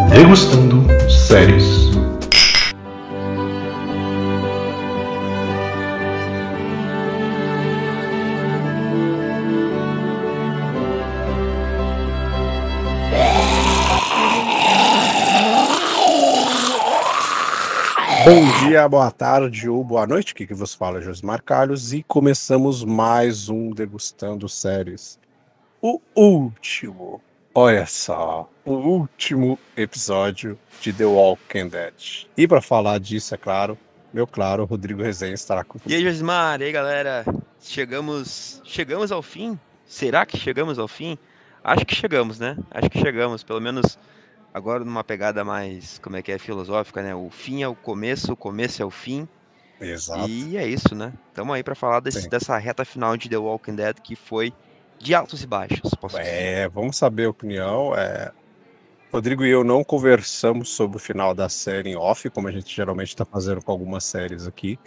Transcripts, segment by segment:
Degustando séries. Bom dia, boa tarde ou boa noite, aqui que vos fala é Josimar Carlos e começamos mais um Degustando Séries. O último, olha só, o último episódio de The Walking Dead. E para falar disso, é claro, meu claro, Rodrigo Resenha estará comigo. E aí, Josimar, e aí, galera? Chegamos ao fim? Será que chegamos ao fim? Acho que chegamos, né? Acho que chegamos, pelo menos agora numa pegada mais, como é que é, filosófica, né? O fim é o começo é o fim. Exato. E é isso, né? Estamos aí para falar Sim. dessa reta final de The Walking Dead que foi de altos e baixos, posso dizer. Vamos saber a opinião. Rodrigo e eu não conversamos sobre o final da série em off, como a gente geralmente está fazendo com algumas séries aqui.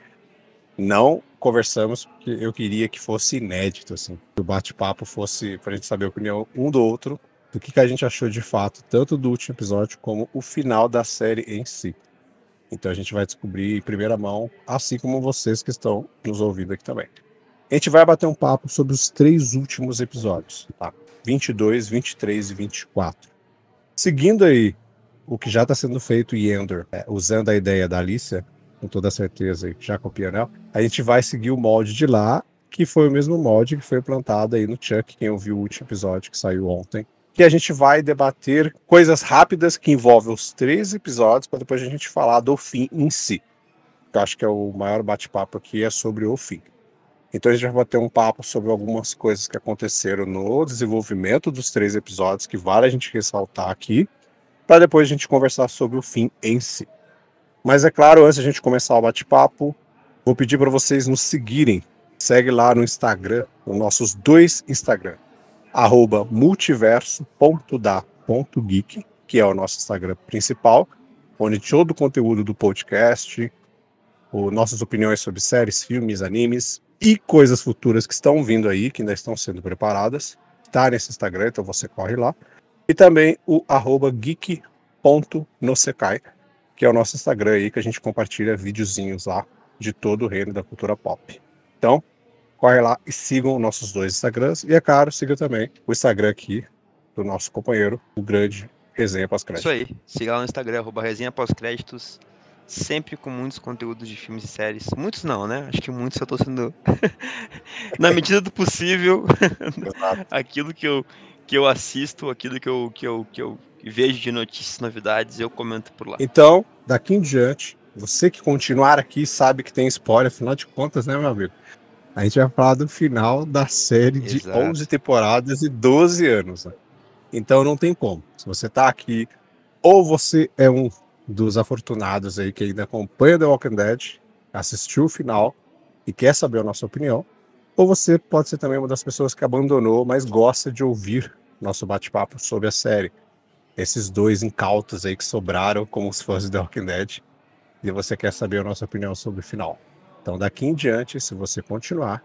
Não conversamos porque eu queria que fosse inédito, assim. Que o bate-papo fosse pra gente saber a opinião um do outro, do que a gente achou de fato, tanto do último episódio como o final da série em si. Então a gente vai descobrir em primeira mão, assim como vocês que estão nos ouvindo aqui também. A gente vai bater um papo sobre os 3 últimos episódios, tá? 22, 23 e 24. Seguindo aí o que já está sendo feito em Endor, usando a ideia da Alicia, com toda certeza, e já copiando ela, a gente vai seguir o molde de lá, que foi o mesmo molde que foi plantado aí no Chuck, quem ouviu o último episódio que saiu ontem. Que a gente vai debater coisas rápidas que envolvem os 3 episódios, para depois a gente falar do fim em si. Eu acho que é o maior bate-papo aqui, é sobre o fim. Então a gente vai bater um papo sobre algumas coisas que aconteceram no desenvolvimento dos 3 episódios, que vale a gente ressaltar aqui, para depois a gente conversar sobre o fim em si. Mas é claro, antes de a gente começar o bate-papo, vou pedir para vocês nos seguirem. Segue lá no Instagram, nos nossos 2 Instagram, @multiverso.da.geek, que é o nosso Instagram principal, onde todo o conteúdo do podcast, nossas opiniões sobre séries, filmes, animes e coisas futuras que estão vindo aí, que ainda estão sendo preparadas, está nesse Instagram, então você corre lá. E também o @geek.nosekai, que é o nosso Instagram aí, que a gente compartilha videozinhos lá de todo o reino da cultura pop. Então, corre lá e sigam nossos 2 Instagrams. E é claro, siga também o Instagram aqui do nosso companheiro, o grande Resenha Pós-Crédito. Isso aí, siga lá no Instagram, @resenha pós-créditos, sempre com muitos conteúdos de filmes e séries. Muitos não, né? Acho que muitos eu tô sendo, na medida do possível, aquilo que eu assisto, aquilo que eu vejo de notícias, novidades, eu comento por lá. Então, daqui em diante, você que continuar aqui sabe que tem spoiler, afinal de contas, né, meu amigo? A gente vai falar do final da série de Exato. 11 temporadas e 12 anos. Né? Então não tem como. Se você tá aqui, ou você é um dos afortunados aí que ainda acompanha The Walking Dead, assistiu o final e quer saber a nossa opinião, ou você pode ser também uma das pessoas que abandonou, mas gosta de ouvir nosso bate-papo sobre a série. Esses 2 incautos aí que sobraram, como se fosse The Walking Dead, e você quer saber a nossa opinião sobre o final. Então, daqui em diante, se você continuar,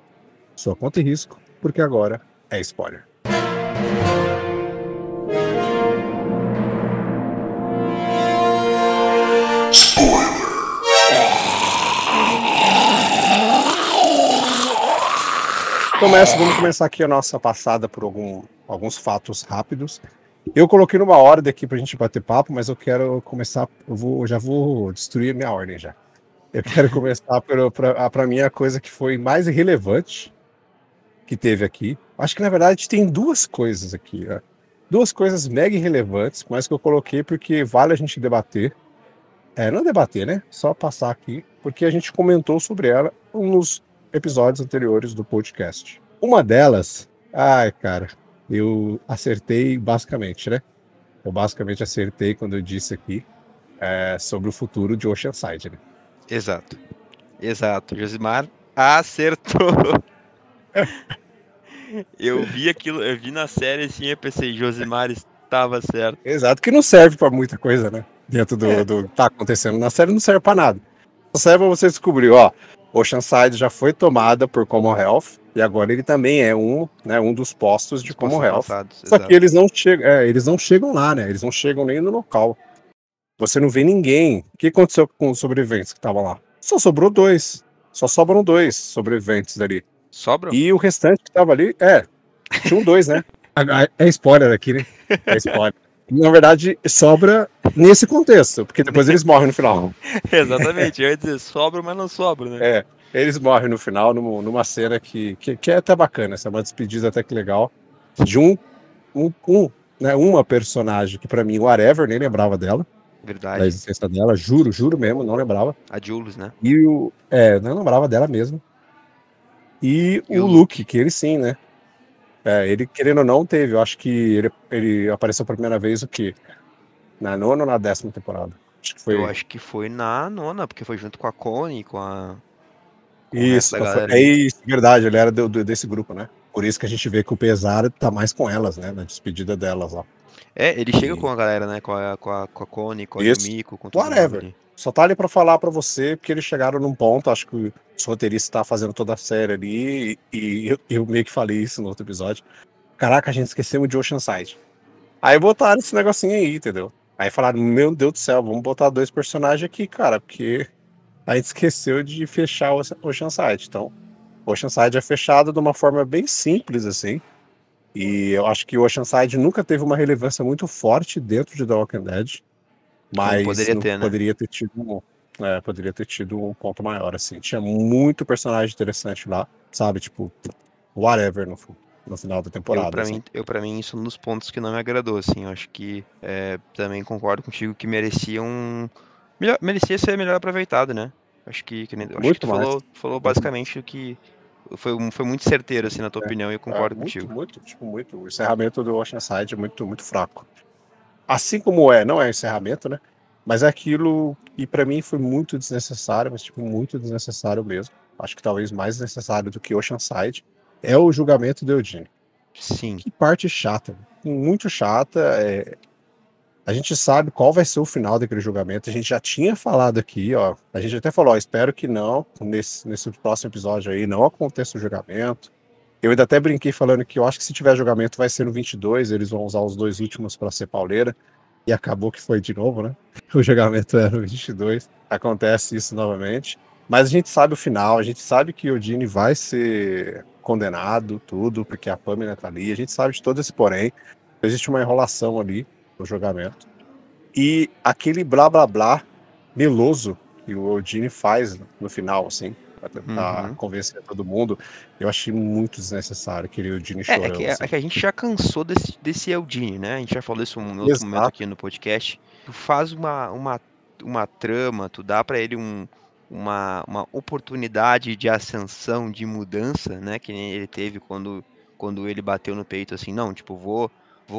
sua conta e risco, porque agora é spoiler. Vamos começar aqui a nossa passada por alguns fatos rápidos. Eu coloquei numa ordem aqui pra gente bater papo, mas eu quero começar, já vou destruir a minha ordem já. Eu quero começar pra mim a coisa que foi mais irrelevante que teve aqui. Acho que na verdade tem 2 coisas aqui, né? 2 coisas mega irrelevantes, mas que eu coloquei porque vale a gente debater. Não debater, né? Só passar aqui, porque a gente comentou sobre ela nos episódios anteriores do podcast. Uma delas, cara, eu acertei basicamente, né? Eu basicamente acertei quando eu disse aqui sobre o futuro de Oceanside, né? Exato. Exato, Josimar acertou. Eu vi aquilo, eu vi na série assim, eu pensei, Josimar estava certo. Exato, que não serve pra muita coisa, né? Dentro do que tá acontecendo na série, não serve pra nada. Só serve pra você descobrir, ó, Oceanside já foi tomada por Commonwealth e agora ele também é um dos postos de Os postos Commonwealth. avançados, Só que exato. eles não chegam lá, né? Eles não chegam nem no local. Você não vê ninguém. O que aconteceu com os sobreviventes que estavam lá? Só sobrou 2. Só sobram 2 sobreviventes ali. Sobram? E o restante que tava ali, tinham 2, né? É spoiler aqui, né? É spoiler. Na verdade, sobra nesse contexto, porque depois eles morrem no final. Exatamente, eu ia dizer, sobra, mas não sobra, né? Eles morrem no final numa cena que é até bacana, essa é uma despedida até que legal, de uma personagem que pra mim, whatever, nem lembrava dela, da Verdade. existência dela, juro mesmo, não lembrava. A Jules, né? Não lembrava dela mesmo. E E o o Luke, Luke? que ele sim, né? Ele, querendo ou não, teve. Eu acho que ele apareceu pela primeira vez o quê? Na 9ª ou na 10ª temporada? Acho que Eu foi. acho que foi na 9ª, porque foi junto com a Connie, com o resto Isso, da galera ali. isso, verdade. Ele era desse grupo, né? Por isso que a gente vê que o pesar tá mais com elas, né? Na despedida delas lá. Ele chega com E a galera, né? Com a Connie, com a isso, Yumiko, com todo mundo whatever. ali. Só tá ali pra falar pra você, porque eles chegaram num ponto, acho que os roteiristas tá fazendo toda a série ali, e eu meio que falei isso no outro episódio. Caraca, a gente esquecemos de Oceanside. Aí botaram esse negocinho aí, entendeu? Aí falaram, meu Deus do céu, vamos botar 2 personagens aqui, cara, porque a gente esqueceu de fechar o Oceanside. Então, o Oceanside é fechado de uma forma bem simples, assim. E eu acho que o Oceanside nunca teve uma relevância muito forte dentro de The Walking Dead, Como mas poderia ter, né? poderia ter tido um ponto maior, assim. Tinha muito personagem interessante lá, sabe? Tipo, whatever no final da temporada, assim. Pra mim, isso é um dos pontos que não me agradou, assim. Eu acho que também concordo contigo que merecia ser melhor aproveitado, né? Acho que tu Muito mais. falou Muito mais. basicamente o que foi muito certeiro, assim, na tua opinião, e eu concordo Muito, contigo. muito, tipo, muito. O encerramento do Oceanside é muito, muito fraco. Assim como não é encerramento, né? Mas é aquilo que pra mim foi muito desnecessário, mas tipo, muito desnecessário mesmo. Acho que talvez mais necessário do que Oceanside é o julgamento do Eugene. Sim. Que parte chata, muito chata. A gente sabe qual vai ser o final daquele julgamento. A gente já tinha falado aqui, ó. A gente até falou, ó, espero que não, nesse próximo episódio aí, não aconteça o julgamento. Eu ainda até brinquei falando que eu acho que se tiver julgamento vai ser no 22, eles vão usar os 2 últimos para ser pauleira. E acabou que foi de novo, né? O julgamento era no 22. Acontece isso novamente. Mas a gente sabe o final, a gente sabe que o Dini vai ser condenado, tudo, porque a Pamela tá ali. A gente sabe de todo esse porém. Existe uma enrolação ali no julgamento. E aquele blá blá blá meloso que o Dini faz no final, assim, pra tentar convencer todo mundo, eu achei muito desnecessário aquele Eugene chorão, assim. É que a gente já cansou desse Eldine, né? A gente já falou isso em outro momento aqui no podcast. Tu faz uma trama, tu dá pra ele uma oportunidade de ascensão, de mudança, né? Que nem ele teve quando ele bateu no peito, assim, não, tipo, vou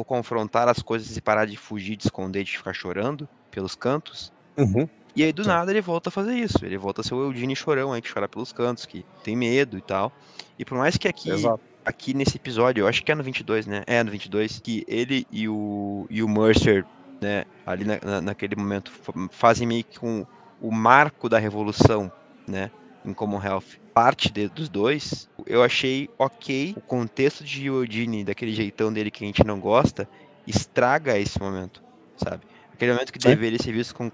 confrontar as coisas e parar de fugir, de esconder, de ficar chorando pelos cantos. Uhum. E aí, do nada, ele volta a fazer isso. Ele volta a ser o Eugene chorão aí, que chora pelos cantos, que tem medo e tal. E por mais que aqui nesse episódio, eu acho que é no 22, né? É no 22, que ele e o Mercer, né, ali naquele momento, fazem meio que com o marco da revolução, né, em Commonwealth. Parte dos dois, eu achei ok. O contexto de Eugene, daquele jeitão dele que a gente não gosta, estraga esse momento, sabe? Aquele momento que deveria ser visto com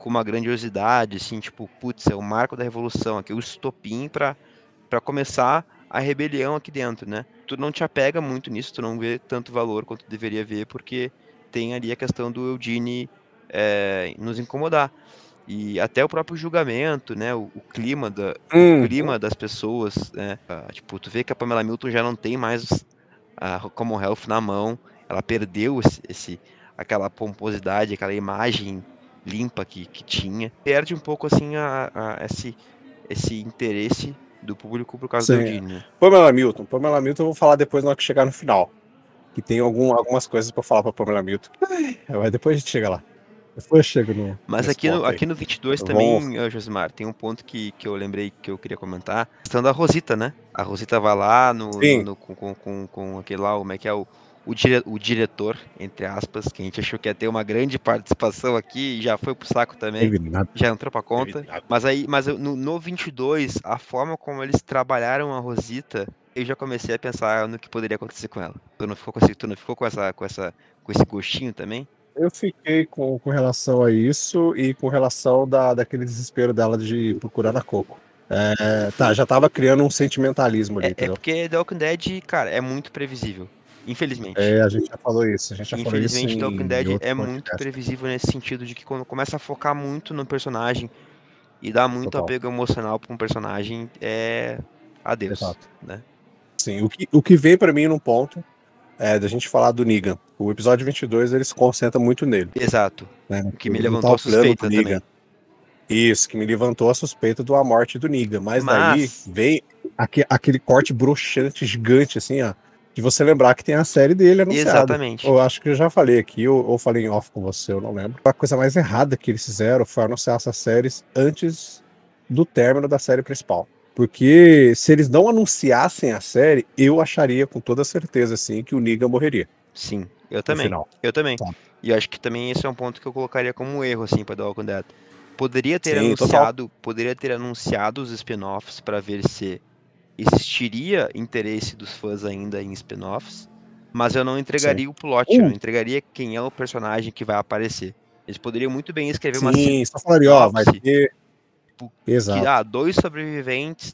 uma grandiosidade, assim, tipo, putz, é o marco da revolução, aqui o estopim para começar a rebelião aqui dentro, né? Tu não te apega muito nisso, tu não vê tanto valor quanto deveria ver, porque tem ali a questão do Eugene nos incomodar. E até o próprio julgamento, né? O clima das pessoas, né? Tipo, tu vê que a Pamela Milton já não tem mais a Commonwealth na mão, ela perdeu aquela pomposidade, aquela imagem limpa que tinha. Perde um pouco, assim, esse interesse do público por causa do Sim. Eugene, né? Pamela Milton eu vou falar depois na hora que chegar no final. Que tem algumas coisas pra falar pra Pamela Milton. Mas depois a gente chega lá. Depois chego Mas nesse aqui no, ponto aí. aqui no 22 Vamos. também, Josimar, tem um ponto que eu lembrei que eu queria comentar. A questão da Rosita, né? A Rosita vai lá Sim, com aquele lá, como é que é o diretor, entre aspas, que a gente achou que ia ter uma grande participação aqui e já foi pro saco também, teve nada, já entrou pra teve conta. nada. No 22, a forma como eles trabalharam a Rosita, eu já comecei a pensar no que poderia acontecer com ela. Tu não ficou com esse gostinho também? Eu fiquei com relação a isso e com relação daquele desespero dela de procurar na Coco. Tá, já tava criando um sentimentalismo ali, É entendeu? porque The Walking Dead, cara, é muito previsível. Infelizmente. A gente já falou isso, a gente já falou isso Infelizmente, The Walking em Dead outro é muito podcast. previsível nesse sentido de que quando começa a focar muito no personagem e dá muito Total, apego emocional pra um personagem, é adeus, exato. né? Sim, o que vem pra mim num ponto é da gente falar do Negan. O episódio 22 ele se concentra muito nele, Exato. né? O que me Ele montar levantou o a plano do suspeita Negan. também. Isso, que me levantou a suspeita da morte do Negan. Mas daí Mas, vem aquele corte broxante gigante, assim, ó. De você lembrar que tem a série dele anunciada. exatamente. Eu acho que eu já falei aqui, ou falei em off com você, eu não lembro. A coisa mais errada que eles fizeram foi anunciar essas séries antes do término da série principal. Porque se eles não anunciassem a série, eu acharia com toda certeza, assim, que o Negan morreria Sim, eu no também. final. Eu também. Sabe? E eu acho que também esse é um ponto que eu colocaria como um erro, assim, pra The Walking Dead. Sim, total. Poderia ter anunciado os spin-offs pra ver se existiria interesse dos fãs ainda em spin-offs, mas eu não Sim. entregaria o plot, eu não entregaria quem é o personagem que vai aparecer. Eles poderiam muito bem escrever uma Sim, só falaria, ó, vai sinopse ter. tipo, que Exato. dois sobreviventes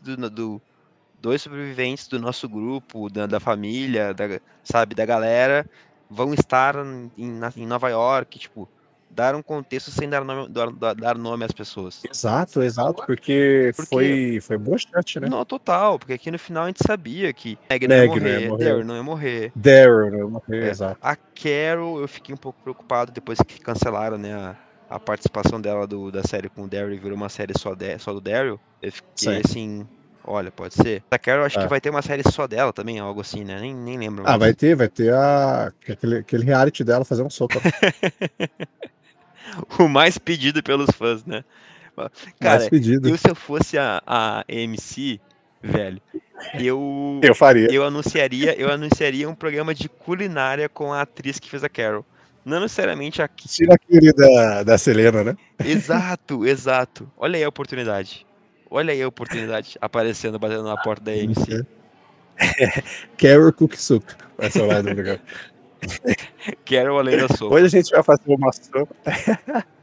do nosso grupo, da família, sabe, da galera, vão estar em Nova York, tipo, dar um contexto sem dar nome às pessoas. Exato, exato, porque Porque foi broxante, né. no total, porque aqui no final a gente sabia que Meg não ia Meg não ia morrer, morrer, Daryl não ia morrer. Daryl não ia morrer, É, exato. a Carol, eu fiquei um pouco preocupado depois que cancelaram, né, a participação dela da série com o Daryl e virou uma série só do Daryl. Eu fiquei Sim, assim, olha, pode ser. A Carol, acho que é. vai ter uma série só dela também, algo assim, né? Nem lembro Ah, vai mais. ter vai ter aquele reality dela fazendo sopa, O mais pedido pelos fãs, né? mais Cara, pedido. se eu fosse a MC, velho, eu Eu faria. eu anunciaria um programa de culinária com a atriz que fez a Carol. Não necessariamente a. Estilo aquele da Selena, né. Exato, exato. Olha aí a oportunidade. Olha aí a oportunidade aparecendo, batendo na porta da MC. Carol Cook Soup, vai ser o nome do programa. Quero além da Hoje a sopa. gente vai fazer uma sopa.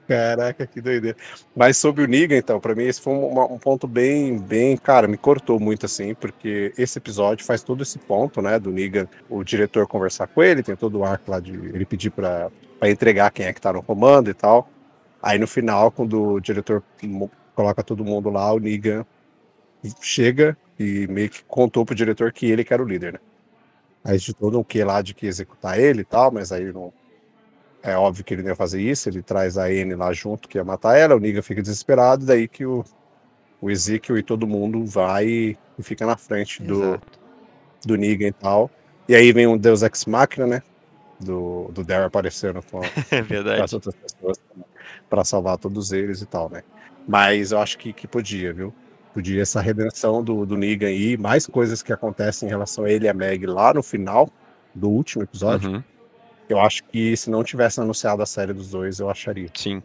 Caraca, que doideira. Mas sobre o Negan, então, pra mim esse foi um ponto bem, cara, me cortou muito assim, porque esse episódio faz todo esse ponto, né, do Negan, o diretor conversar com ele, tem todo o arco lá de ele pedir pra entregar quem é que tá no comando e tal. Aí no final, quando o diretor coloca todo mundo lá, o Negan chega e meio que contou pro diretor que ele que era o líder, né. Aí de todo o que lá de que executar ele e tal, mas aí não, é óbvio que ele não ia fazer isso, ele traz a Anne lá junto, que ia matar ela, o Negan fica desesperado, daí que o Ezekiel e todo mundo vai e fica na frente Exato. do Negan e tal. E aí vem um Deus Ex Machina, né? Do Daryl aparecendo É com as verdade. outras pessoas pra salvar todos eles e tal, né? Mas eu acho que podia, viu? Podia essa redenção do Negan aí, mais coisas que acontecem em relação a ele e a Meg lá no final do último episódio. Uhum, Eu acho que se não tivesse anunciado a série dos dois, eu acharia. sim.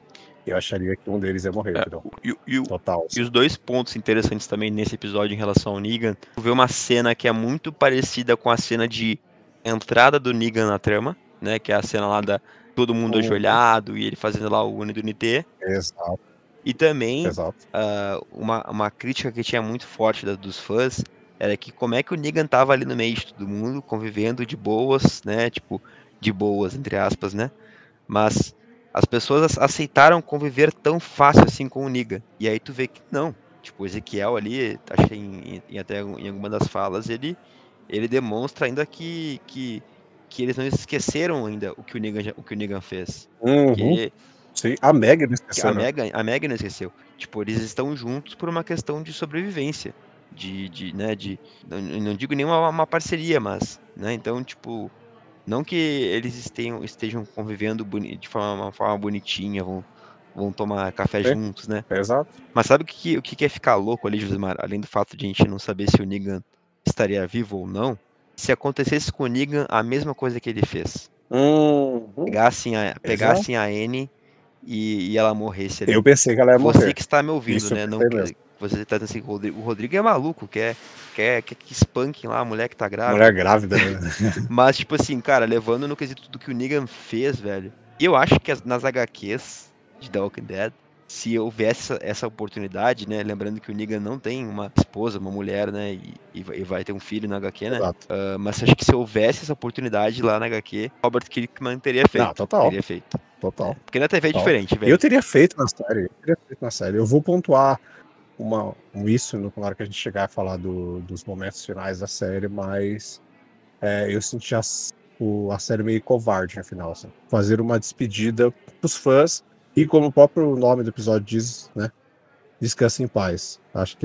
Eu acharia que um deles ia morrer, É, entendeu? o- e, o- e o- Total, e assim. os dois pontos interessantes também nesse episódio em relação ao Negan, tu vê uma cena que é muito parecida com a cena de entrada do Negan na trama, né? Que é a cena lá da todo mundo Uhum. ajoelhado e ele fazendo lá o Unidunité. Exato, E também, exato. uma crítica que tinha muito forte dos fãs era que como é que o Negan tava ali no meio de todo mundo, convivendo de boas, né? Tipo, de boas, entre aspas, né? Mas as pessoas aceitaram conviver tão fácil assim com o Negan. E aí tu vê que não. Tipo, o Ezequiel ali, achei até em alguma das falas, ele demonstra ainda que eles não esqueceram ainda o que o que o Negan fez. Uhum. Que Sim, a Meg não que a esqueceu, né? Megan, a Megan não esqueceu. Tipo, eles estão juntos por uma questão de sobrevivência. Né, não digo nem uma parceria, mas, né, então, tipo, Não que eles estejam convivendo de uma forma bonitinha, vão tomar café Sim, juntos, né? exato. Mas sabe o que é ficar louco ali, Josimar? Além do fato de a gente não saber se o Negan estaria vivo ou não, se acontecesse com o Negan a mesma coisa que ele fez. Uhum, exato. Pegassem a Anne e ela morresse Eu ali. pensei que ela ia Você morrer. que está me ouvindo, Isso eu né? Não pensei que mesmo. você tá dizendo assim, o Rodrigo é maluco, quer que espanquem lá a mulher que tá Mulher grávida. grávida, né? Mas, tipo assim, cara, levando no quesito do que o Negan fez, velho, eu acho que nas HQs de The Walking Dead, se houvesse essa oportunidade, né? Lembrando que o Negan não tem uma esposa, uma mulher, né? E vai ter um filho na HQ, né? Exato. Mas acho que se houvesse essa oportunidade lá na HQ, Robert Kirkman teria Não, feito. total. Teria feito. Total. Porque na TV é Total. diferente, Eu velho. teria feito na série. Eu teria feito na série. Eu vou pontuar isso na hora que a gente chegar a falar dos momentos finais da série, mas eu senti a série meio covarde no final. Assim. Fazer uma despedida pros fãs e, como o próprio nome do episódio diz, né? Descanse em paz. Acho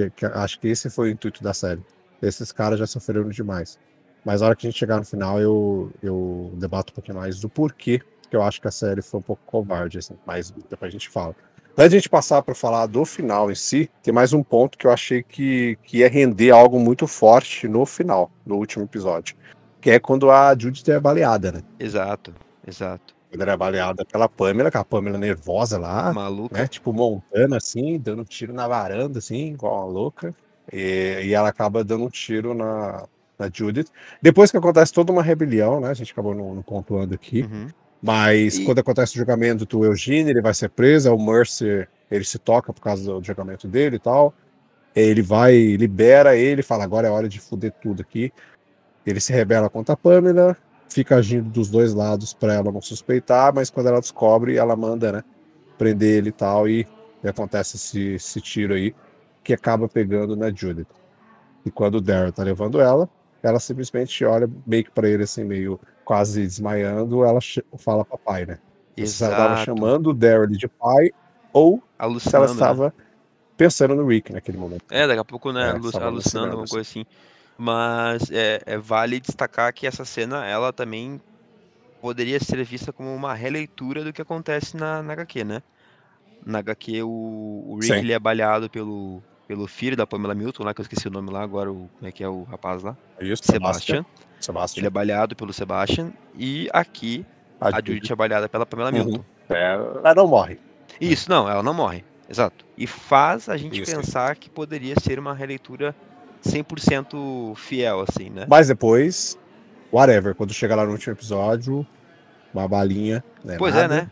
que esse foi o intuito da série. Esses caras já sofreram demais. Mas na hora que a gente chegar no final, eu debato um pouquinho mais do porquê que eu acho que a série foi um pouco covarde, assim. Mas depois a gente fala. Antes de a gente passar para falar do final em si, tem mais um ponto que eu achei que ia render algo muito forte no final, no último episódio. Que é quando a Judith é baleada, né? Exato, exato. Quando ela é baleada pela Pamela, com a Pamela nervosa lá, né? Maluca. Tipo, montando assim, dando tiro na varanda, assim, igual uma louca. E ela acaba dando um tiro na Judith. Depois que acontece toda uma rebelião, né? A gente acabou não pontuando aqui. Uhum. Mas E quando acontece o julgamento do Eugene, ele vai ser preso, o Mercer, ele se toca por causa do julgamento dele e tal. Ele vai, libera ele, fala, agora é hora de foder tudo aqui. Ele se rebela contra a Pamela, fica agindo dos dois lados para ela não suspeitar, mas quando ela descobre, ela manda, né, prender ele e tal, e acontece esse tiro aí, que acaba pegando na Judith. E quando o Daryl tá levando ela simplesmente olha meio que pra ele, assim, meio quase desmaiando, ela fala papai, né? Não sei se ela tava exato. chamando o Daryl de pai, ou se ela Alucinando, né? estava pensando no Rick naquele momento. Daqui a pouco, né, Estava alucinando, alucinando, alguma assim. coisa assim. Mas vale destacar que essa cena, ela também poderia ser vista como uma releitura do que acontece na HQ, né? Na HQ, o Rick, Sim, ele é baleado pelo filho da Pamela Milton, lá, que eu esqueci o nome lá agora, como é que é o rapaz lá? é isso, Sebastian. Sebastian. Ele Sebastian. é baleado pelo Sebastian. E aqui, A a Judith Judith. é baleada pela Pamela Uhum. Milton. Ela não morre. Né? Isso, não, ela não morre. Exato. E faz a gente Isso. pensar que poderia ser uma releitura 100% fiel, assim, né? Mas depois, whatever, quando chega lá no último episódio, uma balinha, não é Pois é, nada. né?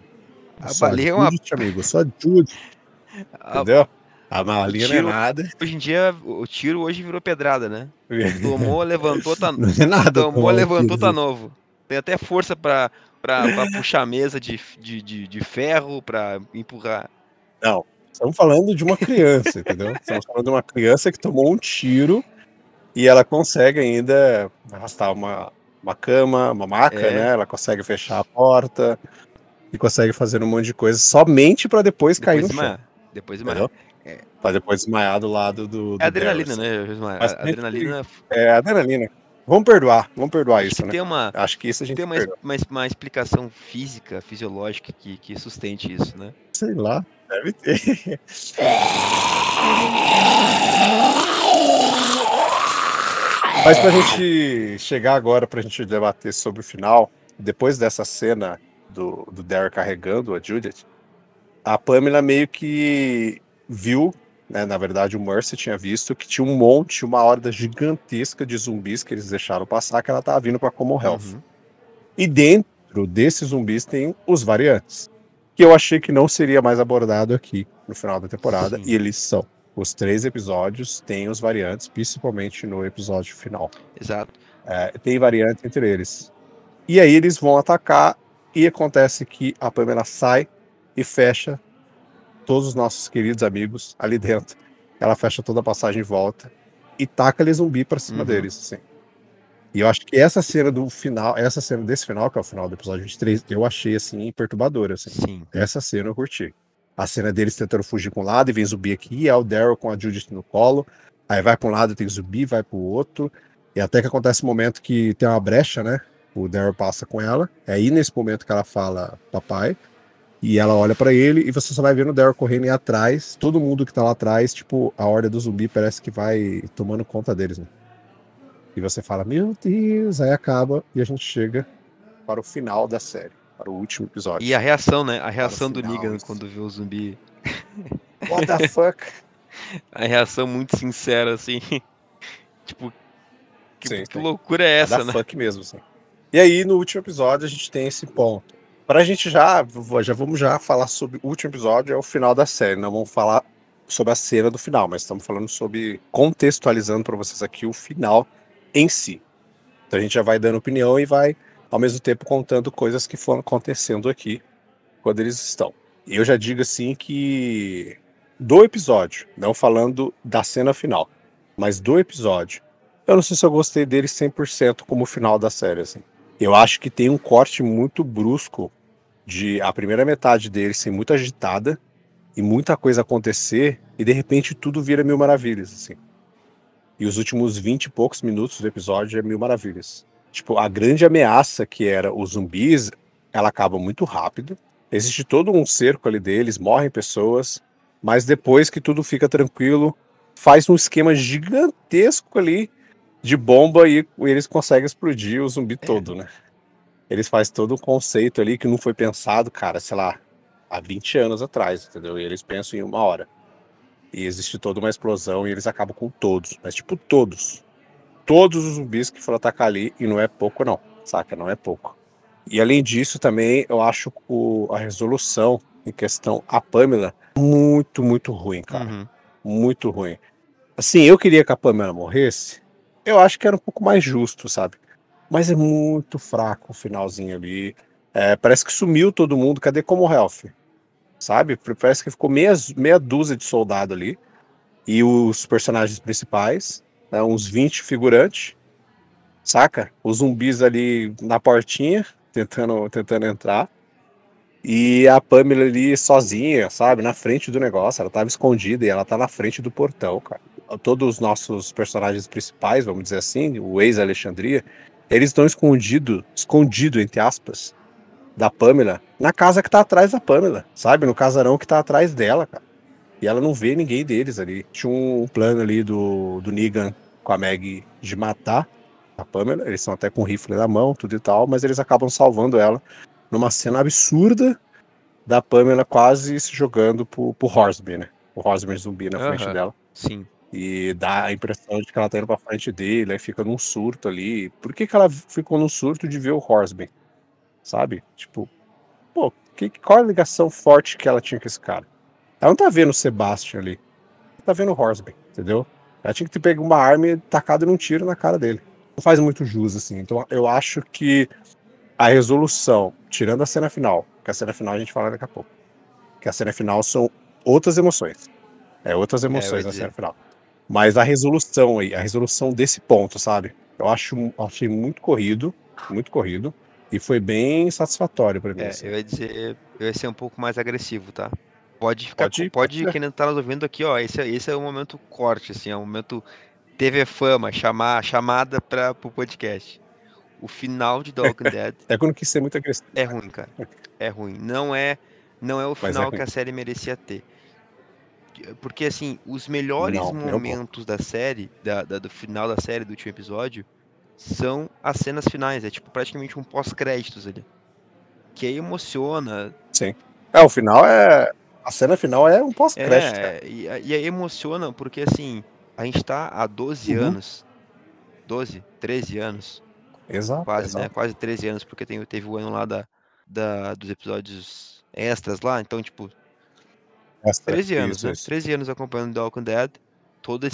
É A só baleia é uma. Judith, amigo, só Judith, a- entendeu? A o balinha não é tiro, nada. hoje em dia, o tiro hoje virou pedrada, né? Tomou, levantou, tá. Não é nada Tomou, tomar um levantou, tá tirozinho. novo. Tem até força pra puxar a mesa de ferro, pra empurrar. Não, estamos falando de uma criança, entendeu? Estamos falando de uma criança que tomou um tiro e ela consegue ainda arrastar uma cama, uma maca, É, né? Ela consegue fechar a porta e consegue fazer um monte de coisa somente para depois cair depois no chão, desmaiar. Depois desmaiar. entendeu? Para depois desmaiar do lado É do Daryl, adrenalina, assim. né, Josmar? Mas A a gente adrenalina. adrenalina. Vamos perdoar Acho que isso, né? tem uma, Acho que acho isso a que tem gente perdoa. uma explicação física, fisiológica que sustente isso, né? Sei lá, deve ter. Mas pra gente chegar agora, pra gente debater sobre o final, depois dessa cena do Daryl carregando a Judith, a Pamela meio que viu, né, na verdade o Mercy tinha visto que tinha uma horda gigantesca de zumbis que eles deixaram passar, que ela tava vindo pra Common Health. Uhum. E dentro desses zumbis tem os variantes, que eu achei que não seria mais abordado aqui no final da temporada, Sim, e eles são. Os 3 episódios têm os variantes, principalmente no episódio final. exato. Tem variantes entre eles. E aí eles vão atacar, e acontece que a Pamela sai e fecha todos os nossos queridos amigos ali dentro. Ela fecha toda a passagem em volta e taca ali zumbi pra cima Uhum. deles, assim. E eu acho que essa cena do final, essa cena desse final, que é o final do episódio 23, eu achei, assim, perturbadora, assim. Sim. Essa cena eu curti. A cena deles tentando fugir pra um lado e vem zumbi aqui, e é o Daryl com a Judith no colo, aí vai pra um lado tem zumbi, vai pro outro, e até que acontece um momento que tem uma brecha, né? O Daryl passa com ela. É aí nesse momento que ela fala papai. E ela olha pra ele e você só vai vendo o Daryl correndo aí atrás. Todo mundo que tá lá atrás, tipo, a horda do zumbi parece que vai tomando conta deles, né? E você fala, meu Deus, aí acaba e a gente chega para o final da série, para o último E a episódio. reação, né? A Para o reação do final. Negan quando vê o zumbi. What the fuck? A reação muito sincera, assim. Tipo, Sim, que sim. loucura é What the essa, né? fuck mesmo, assim. E aí, no último episódio, a gente tem esse ponto. Para a gente já vamos falar sobre o último episódio, é o final da série. Não vamos falar sobre a cena do final, mas estamos falando sobre contextualizando para vocês aqui o final em si. Então a gente já vai dando opinião e vai, ao mesmo tempo, contando coisas que foram acontecendo aqui quando eles estão. E eu já digo assim que do episódio, não falando da cena final, mas do episódio, eu não sei se eu gostei dele 100% como o final da série, assim. Eu acho que tem um corte muito brusco de a primeira metade dele ser muito agitada e muita coisa acontecer e de repente tudo vira mil maravilhas, assim. E os últimos 20 e poucos minutos do episódio é mil maravilhas. Tipo, a grande ameaça que era os zumbis, ela acaba muito rápido. Existe todo um cerco ali deles, morrem pessoas, mas depois que tudo fica tranquilo, faz um esquema gigantesco ali de bomba e eles conseguem explodir o zumbi todo, né? Eles fazem todo um conceito ali que não foi pensado, cara, sei lá, há 20 anos atrás, entendeu? E eles pensam em uma hora. E existe toda uma explosão e eles acabam com todos. Mas, tipo, todos. Todos os zumbis que foram atacar ali, e não é pouco, não. Saca? Não é pouco. E além disso, também, eu acho a resolução em questão a Pamela muito, muito ruim, cara. Uhum. Muito ruim. Assim, eu queria que a Pamela morresse. Eu acho que era um pouco mais justo, sabe? Mas é muito fraco o finalzinho ali. É, parece que sumiu todo mundo. Cadê Como Health? Sabe? Parece que ficou meia dúzia de soldado ali. E os personagens principais, né, uns 20 figurantes, saca? Os zumbis ali na portinha, tentando entrar. E a Pamela ali sozinha, sabe? Na frente do negócio. Ela tava escondida e ela tá na frente do portão, cara. Todos os nossos personagens principais, vamos dizer assim, o ex-Alexandria, eles estão escondido, entre aspas, da Pamela, na casa que tá atrás da Pamela, sabe? No casarão que tá atrás dela, cara. E ela não vê ninguém deles ali. Tinha um plano ali do Negan com a Maggie de matar a Pamela. Eles estão até com o rifle na mão, tudo e tal, mas eles acabam salvando ela numa cena absurda da Pamela quase se jogando pro Horseman, né? O Horseman zumbi na frente Aham. dela. Sim. E dá a impressão de que ela tá indo pra frente dele, aí fica num surto ali. Por que ela ficou num surto de ver o Horseman? Sabe? Tipo, pô, qual a ligação forte que ela tinha com esse cara? Ela não tá vendo o Sebastian ali. Ela tá vendo o Horseman, entendeu? Ela tinha que ter pego uma arma e tacado num tiro na cara dele. Não faz muito jus, assim. Então eu acho que a resolução, tirando a cena final, que a cena final a gente fala daqui a pouco, que a cena final são outras emoções. É outras Eu ia emoções na cena dizer. final. Mas a resolução aí, a resolução desse ponto, sabe? Achei muito corrido, e foi bem satisfatório pra mim, assim. Eu ia dizer. Eu ia ser um pouco mais agressivo, tá? Pode ficar. Pode Pode, ser. quem não tá nos ouvindo aqui, ó. Esse é o momento corte, assim. É o momento TV Fama, chamada pro podcast. O final de The Walking Dead É que eu não quis ser muito agressivo, é ruim, cara. É ruim. Não é o mas é final que ruim. a série merecia ter. Porque, assim, os melhores Não, nem um pouco. momentos da série, do final da série, do último episódio, são as cenas finais. É tipo praticamente um pós-créditos ali. Que aí emociona. Sim. O final é. A cena final é um pós-crédito, cara. E aí emociona porque, assim, a gente tá há 12 Uhum. anos. 12, 13 anos. Exato, Quase, né? exato. Quase 13 anos, porque teve o ano lá dos episódios extras lá. Então, tipo, 13 anos, Isso, né? isso. 13 anos acompanhando The Walking Dead. Todo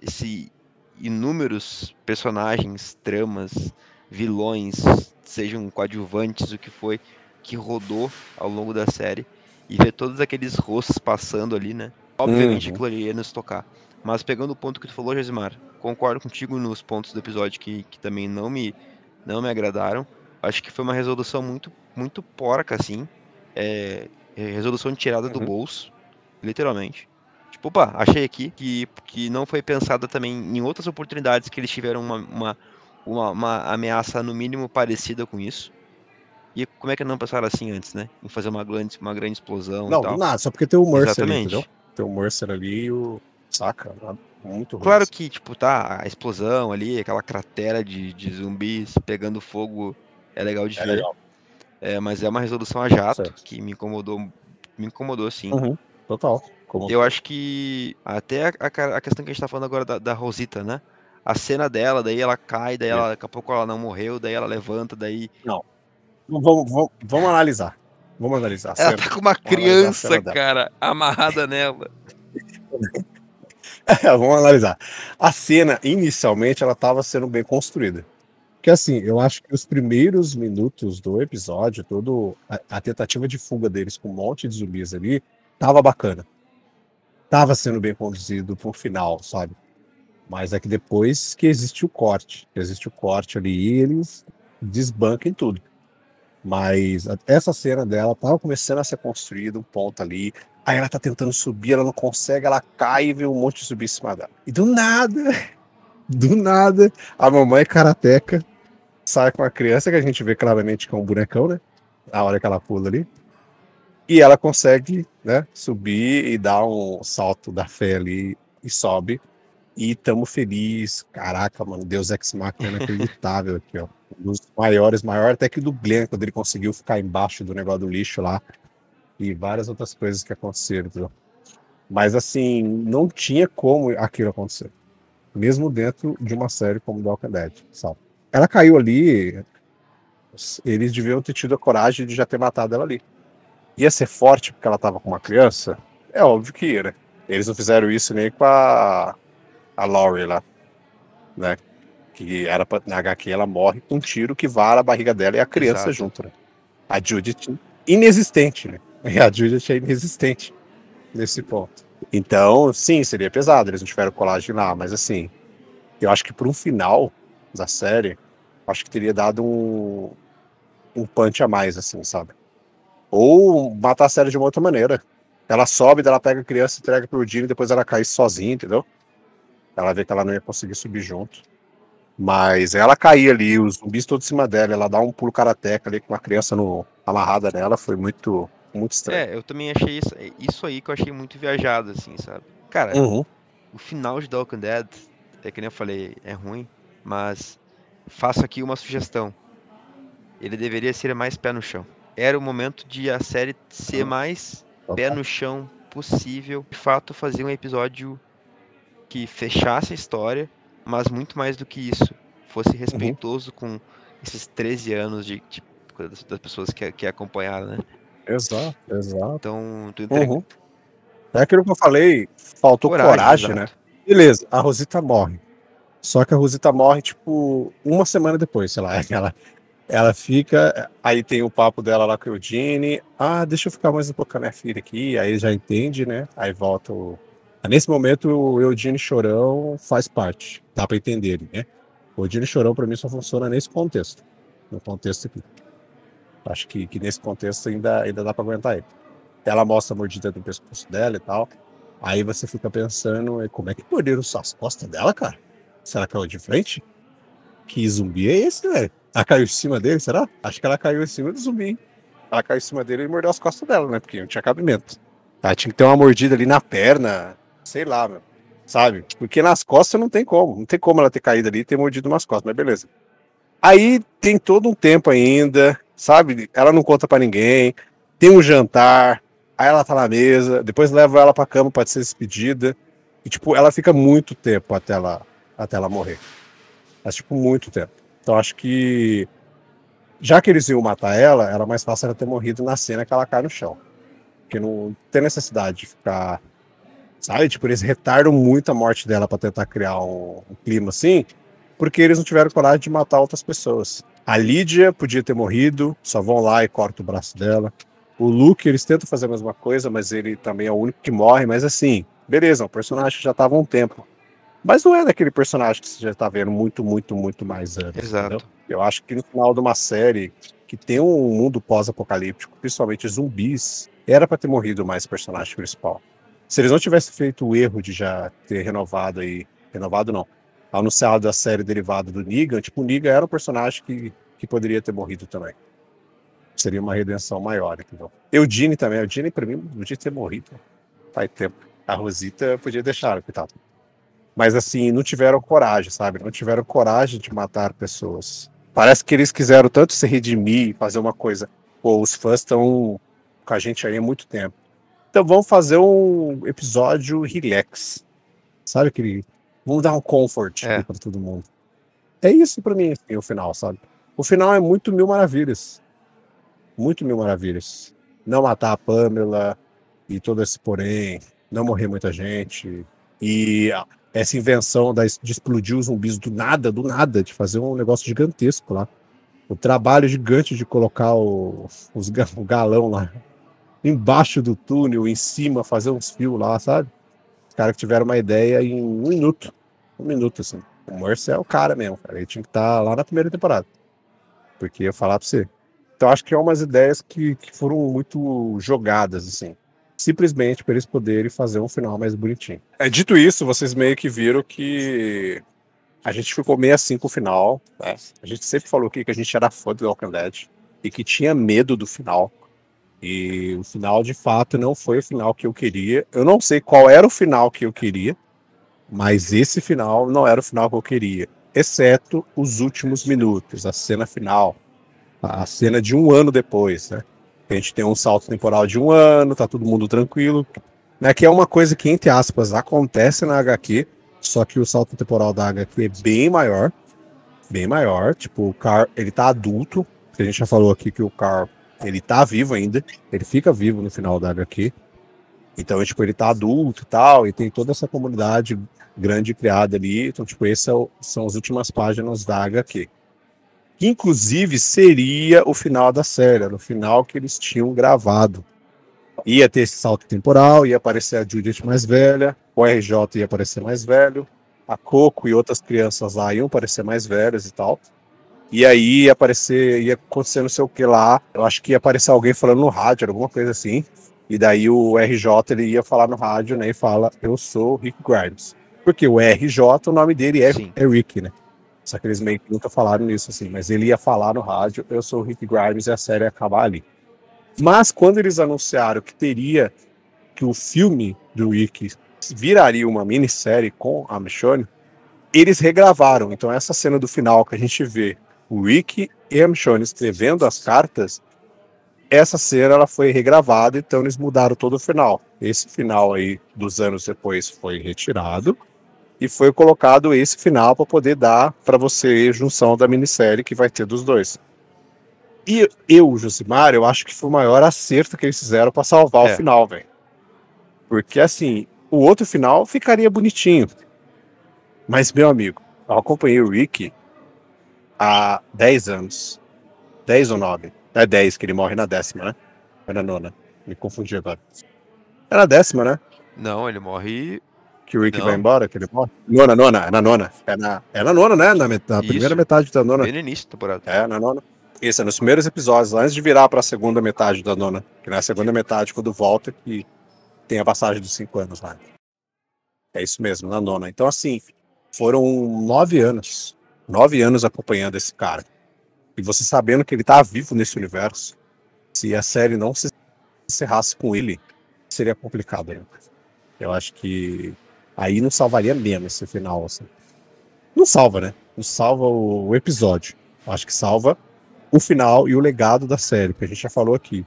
esse inúmeros personagens, tramas, vilões, sejam coadjuvantes, o que foi, que rodou ao longo da série. E ver todos aqueles rostos passando ali, né? Obviamente Uhum. aquilo ali ia nos tocar. Mas pegando o ponto que tu falou, Josimar, concordo contigo nos pontos do episódio que também não me agradaram. Acho que foi uma resolução muito, muito porca, assim. Resolução tirada do Uhum. bolso, literalmente. Tipo, opa, achei aqui que não foi pensada também em outras oportunidades que eles tiveram uma ameaça no mínimo parecida com isso. E como é que não pensaram assim antes, né? Em fazer uma grande explosão e Não, do tal. nada, só porque tem o Mercer ali, entendeu? Exatamente. Tem o Mercer ali e o. Saca? Muito ruim Claro isso. que, tipo, tá, a explosão ali, aquela cratera de zumbis pegando fogo é legal de É ver. legal. Mas é uma resolução a jato Certo. que me incomodou sim. Uhum. Total. Como Eu todo. acho que até a questão que a gente tá falando agora da Rosita, né? A cena dela, daí ela cai, daí ela, Isso. daqui a pouco ela não morreu, daí ela levanta, daí Não. Vamos analisar. Vamos analisar a ela cena. tá com uma Vamos analisar a criança, cena dela. cara, amarrada nela. Vamos analisar. A cena, inicialmente, ela estava sendo bem construída. Porque assim, eu acho que os primeiros minutos do episódio, todo a tentativa de fuga deles com um monte de zumbis ali, tava bacana. Tava sendo bem conduzido pro final, sabe? Mas é que depois que existe o corte. Existe o corte ali e eles desbancam tudo. Mas essa cena dela tava começando a ser construída, um ponto ali. Aí ela tá tentando subir, ela não consegue, ela cai e vê um monte de zumbi em cima dela. E do nada, a mamãe karateca sai com a criança, que a gente vê claramente que é um bonecão, né? A hora que ela pula ali. E ela consegue, né, subir e dar um salto da fé ali e sobe. E tamo feliz. Caraca, mano, Deus Ex Machina é inacreditável aqui, ó. Um dos maiores, maior até que o do Glenn, quando ele conseguiu ficar embaixo do negócio do lixo lá. E várias outras coisas que aconteceram, entendeu? Mas assim, não tinha como aquilo acontecer. Mesmo dentro de uma série como The Walking Dead, sabe? Ela caiu ali, eles deviam ter tido a coragem de já ter matado ela ali. Ia ser forte porque ela tava com uma criança? É óbvio que ia, né? Eles não fizeram isso nem com a Laurie lá, né? Que era pra, na HQ ela morre com um tiro que vara a barriga dela e a criança Exato. junto, né? A Judith, inexistente, né? E a Judith é inexistente nesse ponto. Então, sim, seria pesado, eles não tiveram colagem lá, mas assim, eu acho que por um final da série, acho que teria dado um punch a mais, assim, sabe? Ou matar a série de uma outra maneira. Ela sobe, daí ela pega a criança, entrega pro Dini e depois ela cai sozinha, entendeu? Ela vê que ela não ia conseguir subir junto. Mas ela cair ali, os zumbis todos em cima dela, ela dá um pulo karateca ali com uma criança amarrada nela, foi muito, muito estranho. Eu também achei isso aí que eu achei muito viajado, assim, sabe? Cara, Uhum. o final de The Walking Dead, que nem eu falei, é ruim, mas faço aqui uma sugestão. Ele deveria ser mais pé no chão. Era o momento de a série ser mais pé no chão possível. De fato, fazer um episódio que fechasse a história, mas muito mais do que isso, fosse Uhum. respeitoso com esses 13 anos das pessoas que acompanharam, né? Exato, exato. Então, tu entrega Uhum. É aquilo que eu falei, faltou coragem, coragem, né? exato. Beleza, a Rosita morre. Só que a Rosita morre, tipo, uma semana depois, sei lá. Ela fica, aí tem o papo dela lá com o Eugene. Ah, deixa eu ficar mais um pouco com a minha filha aqui. Aí já entende, né? Aí volta o. Nesse momento, o Eugene Chorão faz parte. Dá pra entender ele, né? O Eugene Chorão, pra mim, só funciona nesse contexto. No contexto aqui. Acho que nesse contexto ainda dá pra aguentar ele. Ela mostra a mordida no pescoço dela e tal. Aí você fica pensando, como é que morderam só as costas dela, cara? Será que caiu de frente? Que zumbi é esse, velho? Ela caiu em cima dele, será? Acho que ela caiu em cima do zumbi, hein? Ela caiu em cima dele e mordeu as costas dela, né? Porque não tinha cabimento. Ela tinha que ter uma mordida ali na perna, sei lá, meu. Sabe? Porque nas costas não tem como. Não tem como ela ter caído ali e ter mordido umas costas, mas beleza. Aí tem todo um tempo ainda, sabe? Ela não conta pra ninguém. Tem um jantar. Aí ela tá na mesa. Depois leva ela pra cama pra ser despedida. E, tipo, ela fica muito tempo até ela morrer. Mas, tipo, muito tempo. Então, acho que, já que eles iam matar ela, era mais fácil ela ter morrido na cena que ela cai no chão. Porque não tem necessidade de ficar. Sabe? Tipo, eles retardam muito a morte dela pra tentar criar um clima assim, porque eles não tiveram coragem de matar outras pessoas. A Lídia podia ter morrido, só vão lá e cortam o braço dela. O Luke, eles tentam fazer a mesma coisa, mas ele também é o único que morre. Mas assim, beleza, o personagem já tava há um tempo. Mas não é daquele personagem que você já tá vendo muito, muito, muito mais anos, entendeu? Exato. Eu acho que no final de uma série que tem um mundo pós-apocalíptico, principalmente zumbis, era pra ter morrido mais o personagem principal. Se eles não tivessem feito o erro de já ter renovado aí, renovado não, anunciado a série derivada do Negan, tipo, o Negan era um personagem que poderia ter morrido também. Seria uma redenção maior, entendeu? Eugene também. Eugene, pra mim, podia ter morrido. Faz tempo. A Rosita podia deixar, coitado. Mas, assim, não tiveram coragem, sabe? Não tiveram coragem de matar pessoas. Parece que eles quiseram tanto se redimir, fazer uma coisa. Pô, os fãs estão com a gente aí há muito tempo. Então vamos fazer um episódio relax. Sabe aquele... Vamos dar um comfort aqui pra todo mundo. É isso pra mim, assim, o final, sabe? O final é muito Mil Maravilhas. Muito Mil Maravilhas. Não matar a Pamela e todo esse porém, não morrer muita gente. E essa invenção de explodir os zumbis do nada, de fazer um negócio gigantesco lá. O trabalho gigante de colocar o galão lá embaixo do túnel, em cima, fazer uns fios lá, sabe? Os caras que tiveram uma ideia em 1 minuto. 1 minuto, assim. O Mercer é o cara mesmo, cara. Ele tinha que estar lá na primeira temporada. Porque ia falar pra você. Então acho que é umas ideias que foram muito jogadas, assim. Simplesmente para eles poderem fazer um final mais bonitinho. Dito isso, vocês meio que viram que a gente ficou meio assim com o final, né? A gente sempre falou aqui que a gente era fã do Walking Dead e que tinha medo do final. E o final, de fato, não foi o final que eu queria. Eu não sei qual era o final que eu queria, mas esse final não era o final que eu queria. Exceto os últimos minutos, a cena final. A cena de 1 ano depois, né? A gente tem um salto temporal de 1 ano, tá todo mundo tranquilo. Né? Que é uma coisa que, entre aspas, acontece na HQ, só que o salto temporal da HQ é bem maior. Bem maior. Tipo, o Carl, ele tá adulto. A gente já falou aqui que o Carl, ele tá vivo ainda. Ele fica vivo no final da HQ. Então, tipo, ele tá adulto e tal, e tem toda essa comunidade grande criada ali. Então, tipo, essas são as últimas páginas da HQ. Que, inclusive, seria o final da série, era o final que eles tinham gravado. Ia ter esse salto temporal, ia aparecer a Judith mais velha, o RJ ia aparecer mais velho, a Coco e outras crianças lá iam aparecer mais velhas e tal. E aí ia aparecer, ia acontecer não sei o que lá, eu acho que ia aparecer alguém falando no rádio, alguma coisa assim. E daí o RJ ele ia falar no rádio, né, e fala, eu sou o Rick Grimes. Porque o RJ, o nome dele é Rick, né? Só que eles meio que nunca falaram nisso, assim. Mas ele ia falar no rádio, eu sou o Rick Grimes, e a série ia acabar ali. Mas quando eles anunciaram que o filme do Rick viraria uma minissérie com a Michonne, eles regravaram. Então essa cena do final que a gente vê o Rick e a Michonne escrevendo as cartas, essa cena ela foi regravada, então eles mudaram todo o final. Esse final aí, 2 anos depois, foi retirado. E foi colocado esse final para poder dar para você a junção da minissérie que vai ter dos dois. E eu, Josimar, eu acho que foi o maior acerto que eles fizeram para salvar o final, velho. Porque assim, o outro final ficaria bonitinho. Mas, meu amigo, eu acompanhei o Rick há 10 anos. 10 ou 9? É 10 que ele morre na 10ª, né? Ou na 9ª? Me confundi agora. É na 10ª, né? Não, ele morre... Que o Rick vai embora, que ele morre? Nona, é na 9ª. É na 9ª, né? Na primeira metade da 9ª. Bem no início da temporada. É, na 9ª. Isso, é nos primeiros episódios, antes de virar pra segunda metade da 9ª. Que na segunda metade, quando volta, que tem a passagem dos 5 anos lá. É isso mesmo, na 9ª. Então, assim, foram 9 anos. 9 anos acompanhando esse cara. E você sabendo que ele tá vivo nesse universo, se a série não se encerrasse com ele, seria complicado, né? Eu acho que aí não salvaria mesmo esse final, assim. Não salva, né? Não salva o episódio. Eu acho que salva o final e o legado da série, que a gente já falou aqui.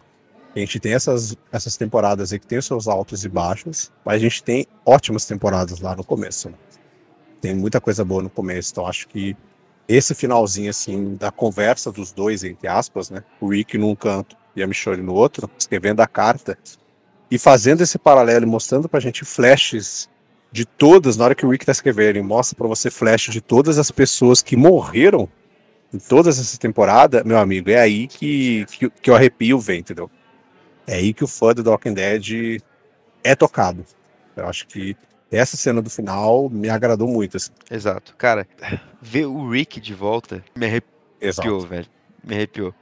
A gente tem essas temporadas aí que tem os seus altos e baixos, mas a gente tem ótimas temporadas lá no começo, né? Tem muita coisa boa no começo, então acho que esse finalzinho, assim, da conversa dos dois, entre aspas, né? O Rick num canto e a Michonne no outro, escrevendo a carta, e fazendo esse paralelo, mostrando pra gente flashes de todas, na hora que o Rick tá escrevendo, ele mostra pra você flash de todas as pessoas que morreram em todas essas temporadas, meu amigo, é aí que o arrepio vem, entendeu? É aí que o fã do The Walking Dead é tocado. Eu acho que essa cena do final me agradou muito, assim. Exato. Cara, ver o Rick de volta me arrepiou, velho. Me arrepiou.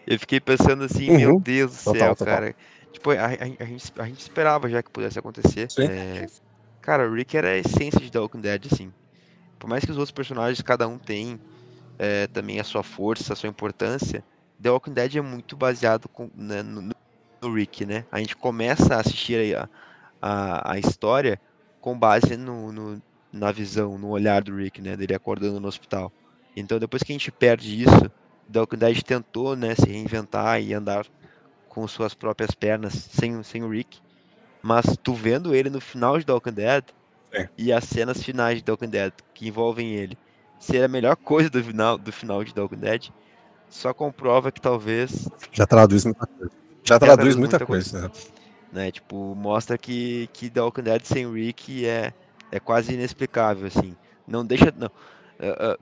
Eu fiquei pensando assim, meu Deus do céu, cara. Tipo, a gente esperava já que pudesse acontecer. Cara, o Rick era a essência de The Walking Dead, assim. Por mais que os outros personagens, cada um tem também a sua força, a sua importância, The Walking Dead é muito baseado no Rick, né? A gente começa a assistir aí a história com base na visão, no olhar do Rick, né? Dele acordando no hospital. Então, depois que a gente perde isso, The Walking Dead tentou, né, se reinventar e andar com suas próprias pernas sem o Rick. Mas tu vendo ele no final de The Walking Dead e as cenas finais de The Walking Dead que envolvem ele ser a melhor coisa do final de The Walking Dead, só comprova que talvez Já traduz muita coisa. Já traduz muita coisa. Né? Tipo, mostra que The Walking Dead sem o Rick é quase inexplicável, assim. Não deixa.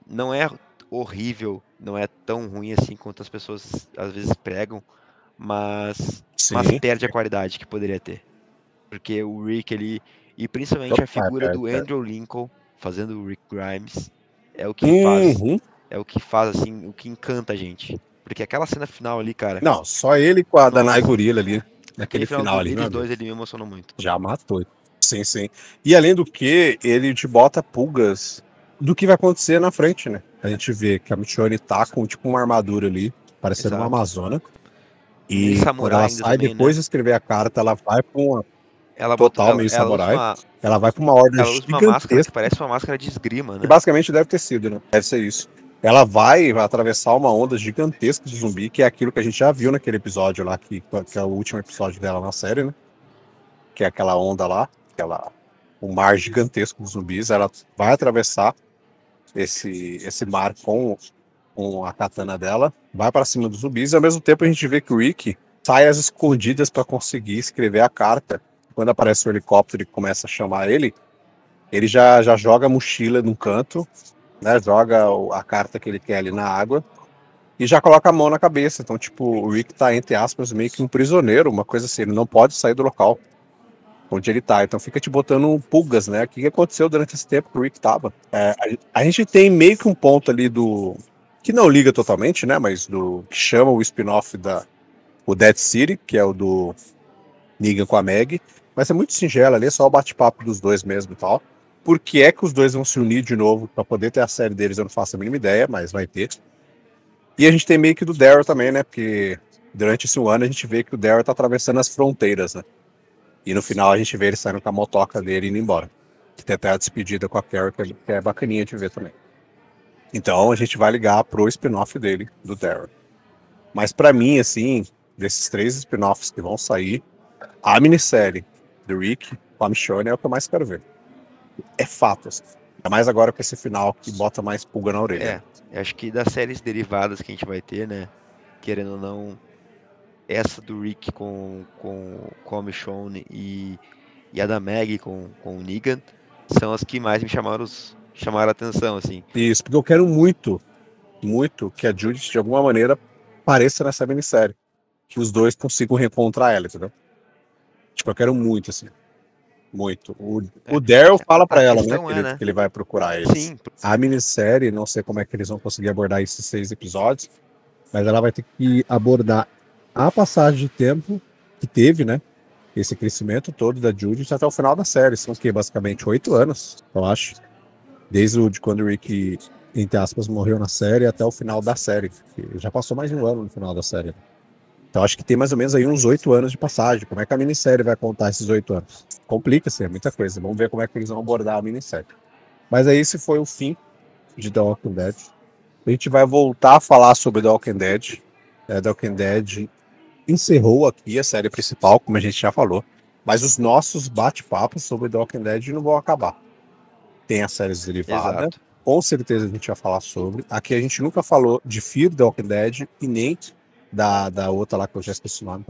Não é horrível, não é tão ruim assim quanto as pessoas às vezes pregam, mas perde a qualidade que poderia ter. Porque o Rick ali, e principalmente a figura do Andrew Lincoln fazendo o Rick Grimes, é o que faz, assim, o que encanta a gente. Porque aquela cena final ali, cara. Não, só ele com a Danai Gurila ali, naquele final ali. Eles dois, ele me emocionou muito. Já matou. Sim, sim. E além do que, ele te bota pulgas do que vai acontecer na frente, né? A gente vê que a Michonne tá com tipo uma armadura ali, parecendo uma amazona. E quando ela sai, também, depois de escrever a carta, ela vai pra uma... meio samurai. Ela vai pra uma ordem gigantesca. Uma máscara que parece uma máscara de esgrima, né? Que basicamente deve ter sido, né? Deve ser isso. Ela vai atravessar uma onda gigantesca de zumbi, que é aquilo que a gente já viu naquele episódio lá, que é o último episódio dela na série, né? Que é aquela onda lá, um mar gigantesco de zumbis. Ela vai atravessar esse mar com a katana dela, vai para cima dos zumbis, e ao mesmo tempo a gente vê que o Rick sai às escondidas para conseguir escrever a carta. Quando aparece o helicóptero e começa a chamar ele já joga a mochila num canto, né? Joga a carta que ele quer ali na água e já coloca a mão na cabeça. Então, tipo, o Rick tá, entre aspas, meio que um prisioneiro, uma coisa assim, ele não pode sair do local onde ele tá. Então fica te botando pulgas, né? O que aconteceu durante esse tempo que o Rick tava? A gente tem meio que um ponto ali que não liga totalmente, né? Mas que chama o spin-off o Dead City, que é o do Negan com a Maggie. Mas é muito singelo ali, é só o bate-papo dos dois mesmo e tal. Por que é que os dois vão se unir de novo pra poder ter a série deles? Eu não faço a mínima ideia, mas vai ter. E a gente tem meio que do Daryl também, né? Porque durante esse ano a gente vê que o Daryl tá atravessando as fronteiras, né? E no final a gente vê ele saindo com a motoca dele e indo embora. Que tem até a despedida com a Carrie, que é bacaninha de ver também. Então a gente vai ligar pro spin-off dele, do Daryl. Mas pra mim, assim, desses 3 spin-offs que vão sair, a minissérie do Rick com a Michonne é o que eu mais quero ver. É fato, assim. Ainda mais agora com esse final que bota mais pulga na orelha. Acho que das séries derivadas que a gente vai ter, né? Querendo ou não, essa do Rick com a Michonne e a da Maggie com o Negan são as que mais me chamaram a atenção, assim. Isso, porque eu quero muito que a Judith, de alguma maneira, apareça nessa minissérie. Que os dois consigam reencontrar ela, entendeu? Tipo, eu quero muito, assim. Muito. O Daryl fala pra ela, né, que ele vai procurar eles. Sim. A minissérie, não sei como é que eles vão conseguir abordar esses 6 episódios, mas ela vai ter que abordar a passagem de tempo que teve, né? Esse crescimento todo da Judith até o final da série. São o quê? Basicamente 8 anos, eu acho. Desde quando o Rick, entre aspas, morreu na série até o final da série. Já passou mais de 1 ano no final da série. Então acho que tem mais ou menos aí uns 8 anos de passagem. Como é que a minissérie vai contar esses 8 anos? Complica-se, é muita coisa. Vamos ver como é que eles vão abordar a minissérie. Mas aí esse foi o fim de The Walking Dead. A gente vai voltar a falar sobre The Walking Dead. The Walking Dead encerrou aqui a série principal, como a gente já falou. Mas os nossos bate-papos sobre The Walking Dead não vão acabar. Tem as séries derivadas. Com certeza a gente vai falar sobre. Aqui a gente nunca falou de Fear The Walking Dead e nem da outra lá que eu já esqueci o nome,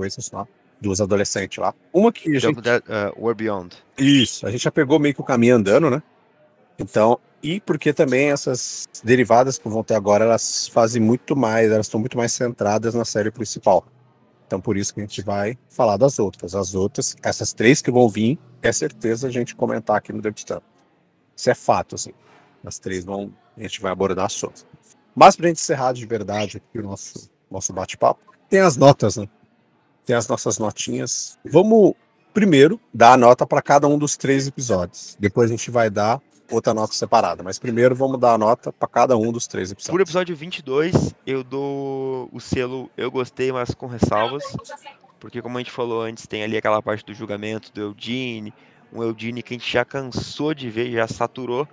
duas adolescentes lá. Uma que a gente... World Beyond. Isso, a gente já pegou meio que o caminho andando, né? Então, e porque também essas derivadas que vão ter agora, elas fazem muito mais, elas estão muito mais centradas na série principal. Então por isso que a gente vai falar das outras. As outras, essas 3 que vão vir, é certeza a gente comentar aqui no Debutando. Isso é fato, assim. As 3 a gente vai abordar sobre. Mas pra gente encerrar de verdade aqui o nosso bate-papo, tem as notas, né? Tem as nossas notinhas. Vamos primeiro dar a nota para cada um dos 3 episódios. Depois a gente vai dar outra nota separada. Mas primeiro vamos dar a nota para cada um dos 3 episódios. Por episódio 22, eu dou o selo eu gostei, mas com ressalvas. Porque como a gente falou antes, tem ali aquela parte do julgamento do Eugene, um Eugene que a gente já cansou de ver, já saturou.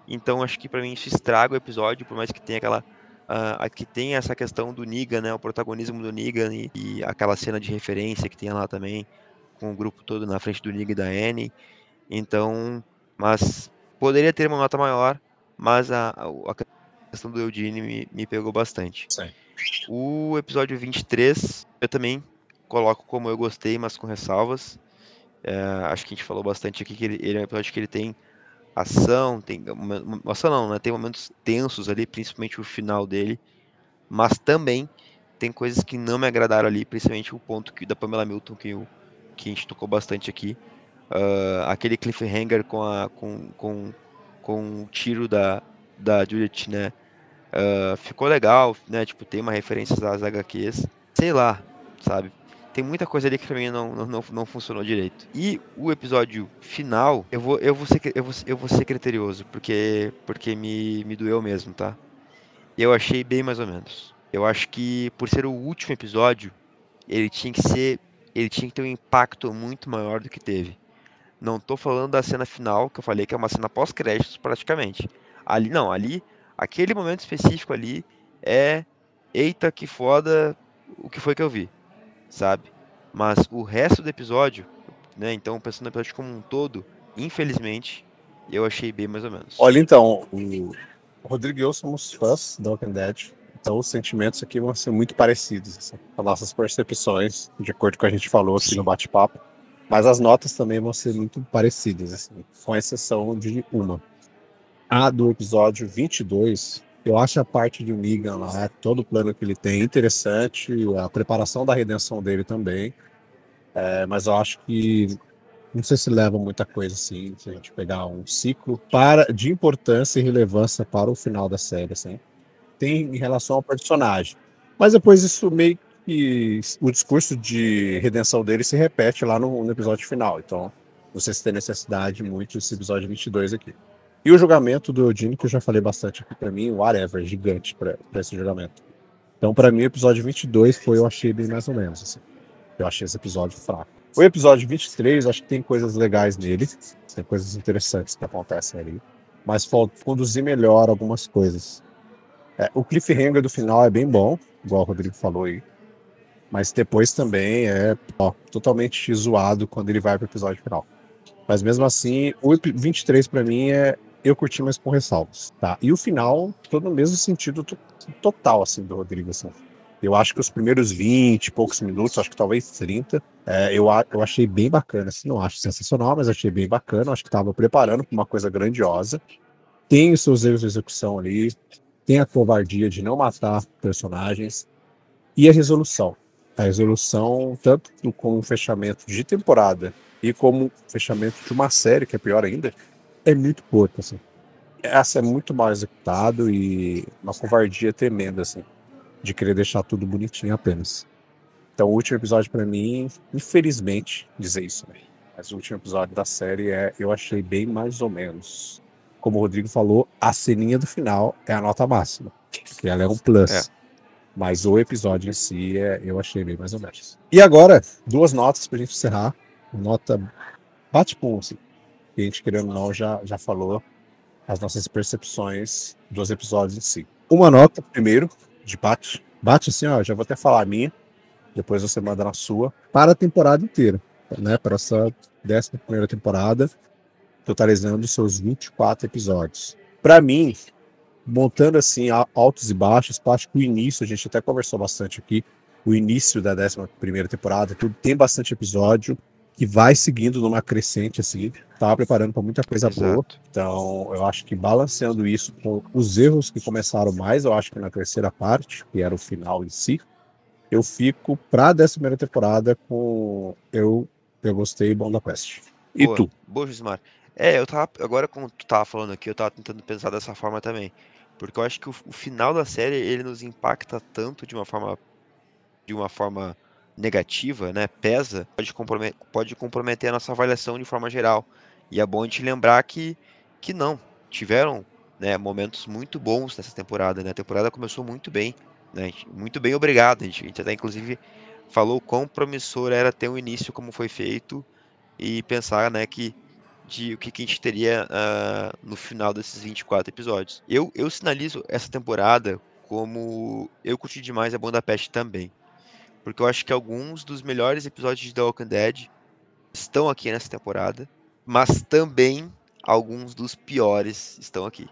Então acho que pra mim isso estraga o episódio, por mais que tenha que tem essa questão do Negan, né, o protagonismo do Negan e aquela cena de referência que tem lá também, com o grupo todo na frente do Negan e da Annie. Então, mas poderia ter uma nota maior, mas a questão do Eugene me pegou bastante. Sim. O episódio 23, eu também coloco como eu gostei, mas com ressalvas. Acho que a gente falou bastante aqui que ele é um episódio que ele tem ação, ação não, né? Tem momentos tensos ali, principalmente o final dele, mas também tem coisas que não me agradaram ali, principalmente o ponto da Pamela Milton que a gente tocou bastante aqui. Aquele cliffhanger com o tiro da Judith, né? Ficou legal, né? Tipo, tem uma referência às HQs. Sei lá, sabe? Tem muita coisa ali que pra mim não funcionou direito. E o episódio final, eu vou ser criterioso, porque me doeu mesmo, tá? Eu achei bem mais ou menos. Eu acho que por ser o último episódio, ele tinha que ser, ele tinha que ter um impacto muito maior do que teve. Não tô falando da cena final, que eu falei que é uma cena pós-créditos praticamente. Ali não, aquele momento específico ali é eita que foda, o que foi que eu vi, sabe? Mas o resto do episódio, né, então pensando no episódio como um todo, infelizmente, eu achei bem mais ou menos. Olha, então, o Rodrigo e eu somos fãs do Walking Dead, então os sentimentos aqui vão ser muito parecidos, assim, as nossas percepções, de acordo com o que a gente falou aqui no bate-papo, mas as notas também vão ser muito parecidas, assim, com exceção de uma. A do episódio 22, eu acho a parte de Negan lá, todo o plano que ele tem interessante, a preparação da redenção dele também, mas eu acho que não sei se leva muita coisa assim, se a gente pegar um ciclo de importância e relevância para o final da série, assim. Tem em relação ao personagem. Mas depois isso meio que o discurso de redenção dele se repete lá no episódio final. Então, não sei se tem necessidade muito desse episódio 22 aqui. E o julgamento do Eugene, que eu já falei bastante aqui pra mim, whatever, gigante pra esse julgamento. Então, pra mim, o episódio 22 eu achei bem mais ou menos, assim. Eu achei esse episódio fraco. O episódio 23, acho que tem coisas legais nele, tem coisas interessantes que acontecem ali, mas falta conduzir melhor algumas coisas. O cliffhanger do final é bem bom, igual o Rodrigo falou aí, mas depois também é totalmente zoado quando ele vai pro episódio final. Mas mesmo assim, o 23 pra mim eu curti, mas com ressalvas, tá? E o final, todo no mesmo sentido total, assim, do Rodrigo, assim. Eu acho que os primeiros 20 e poucos minutos, acho que talvez 30, eu achei bem bacana. Assim, não acho sensacional, mas achei bem bacana. Acho que estava preparando para uma coisa grandiosa. Tem os seus erros de execução ali, tem a covardia de não matar personagens e a resolução. A resolução, tanto como um fechamento de temporada e como um fechamento de uma série, que é pior ainda, é muito pouco, assim. Essa é muito mal executado e uma covardia tremenda, assim, de querer deixar tudo bonitinho apenas. Então, o último episódio pra mim, infelizmente, dizer isso, né? Mas o último episódio da série eu achei bem mais ou menos. Como o Rodrigo falou, a ceninha do final é a nota máxima, que ela é um plus. Mas o episódio em si eu achei bem mais ou menos. E agora, 2 notas pra gente encerrar. Nota bate-pum, assim. Que a gente, querendo ou não, já falou as nossas percepções dos episódios em si. Uma nota, primeiro, de bate. Bate assim, ó, já vou até falar a minha, depois você manda na sua, para a temporada inteira, né? Para essa 11ª temporada, totalizando seus 24 episódios. Para mim, montando assim altos e baixos, acho que o início, a gente até conversou bastante aqui, o início da 11ª temporada, tudo tem bastante episódio que vai seguindo numa crescente assim, tava preparando para muita coisa boa. Então, eu acho que balanceando isso com os erros que começaram mais, eu acho que na terceira parte, que era o final em si, eu fico para a 11ª temporada com eu gostei bom da Quest. E Boa, tu? boa, Gismar. Agora como tu tava falando aqui, eu tava tentando pensar dessa forma também. Porque eu acho que o final da série, ele nos impacta tanto de uma forma negativa, né? Pesa, pode comprometer a nossa avaliação de forma geral. E é bom a gente lembrar que não. tiveram, né, momentos muito bons nessa temporada, né? A temporada começou muito bem, né? Muito bem, obrigado. A gente até inclusive falou quão promissor era ter um início como foi feito e pensar, né, que de o que a gente teria no final desses 24 episódios. Eu sinalizo essa temporada como eu curti demais a Budapeste também, porque eu acho que alguns dos melhores episódios de The Walking Dead estão aqui nessa temporada, mas também alguns dos piores estão aqui,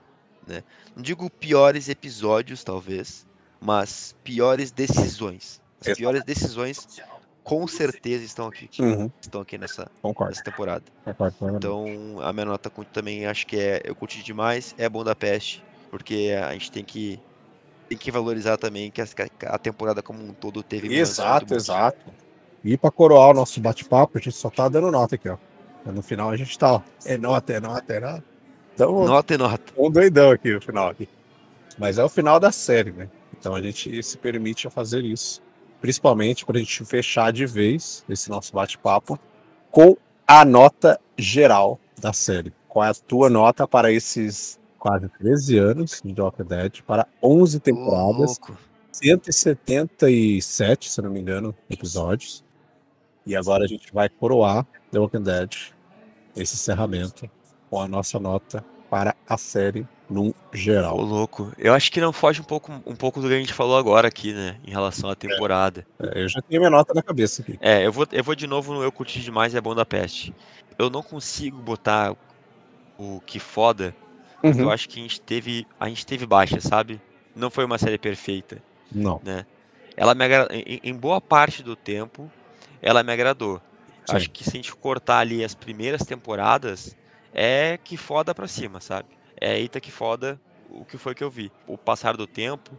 né? Não digo piores episódios, talvez, mas piores decisões. As piores decisões com certeza estão aqui. Uhum. Estão aqui nessa Concordo. temporada. Concordo. Então, a minha nota também acho que eu curti demais, é Budapeste, porque a gente tem que valorizar também que a temporada como um todo teve momentos muito bons. Exato. E para coroar o nosso bate-papo, a gente só tá dando nota aqui, ó. No final a gente tá, ó, é nota. Então, Nota. um doidão aqui no final. Aqui. Mas é o final da série, né? Então a gente se permite a fazer isso. Principalmente para a gente fechar de vez esse nosso bate-papo com a nota geral da série. Qual é a tua nota para esses quase 13 anos de The Walking Dead, para 11 temporadas, 177, se não me engano, episódios. E agora a gente vai coroar The Walking Dead, esse encerramento, com a nossa nota para a série num geral. Ô, louco. Eu acho que não foge um pouco do que a gente falou agora aqui, né? Em relação à temporada. Eu já tenho minha nota na cabeça aqui. Eu vou de novo no Eu Curti Demais e é Bom da Peste. Eu não consigo botar o que foda, porque eu acho que a gente teve baixa, sabe? Não foi uma série perfeita. Não. Né? Ela me em boa parte do tempo, ela me agradou. Sim. Acho que se a gente cortar ali as primeiras temporadas, é que foda pra cima, sabe? É eita que foda o que foi que eu vi. O passar do tempo,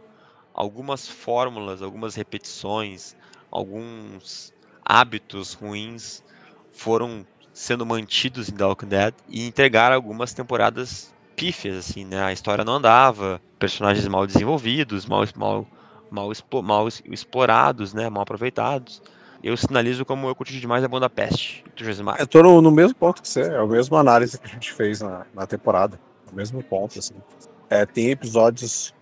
algumas fórmulas, algumas repetições, alguns hábitos ruins foram sendo mantidos em The Walking Dead e entregaram algumas temporadas pífias, assim, né? A história não andava, personagens mal desenvolvidos, mal explorados, né? Mal aproveitados. Eu sinalizo como eu curti demais a Budapeste. Eu tô no mesmo ponto que você, é a mesma análise que a gente fez na temporada. O mesmo ponto, assim. Tem episódios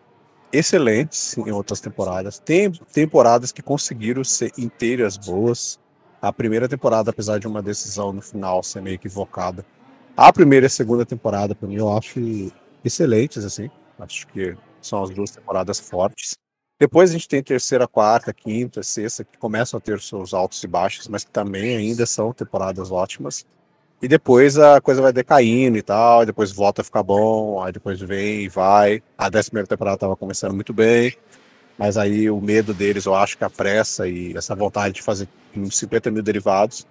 excelentes em outras temporadas. Tem temporadas que conseguiram ser inteiras boas. A primeira temporada, apesar de uma decisão no final ser meio equivocada, a primeira e a segunda temporada, para mim, eu acho excelentes, assim. Acho que são as duas temporadas fortes. Depois a gente tem terceira, quarta, quinta, sexta, que começam a ter seus altos e baixos, mas que também ainda são temporadas ótimas. E depois a coisa vai decaindo e tal, e depois volta a ficar bom, aí depois vem e vai. A 11ª temporada estava começando muito bem, mas aí o medo deles, eu acho que a pressa e essa vontade de fazer uns 50 mil derivados,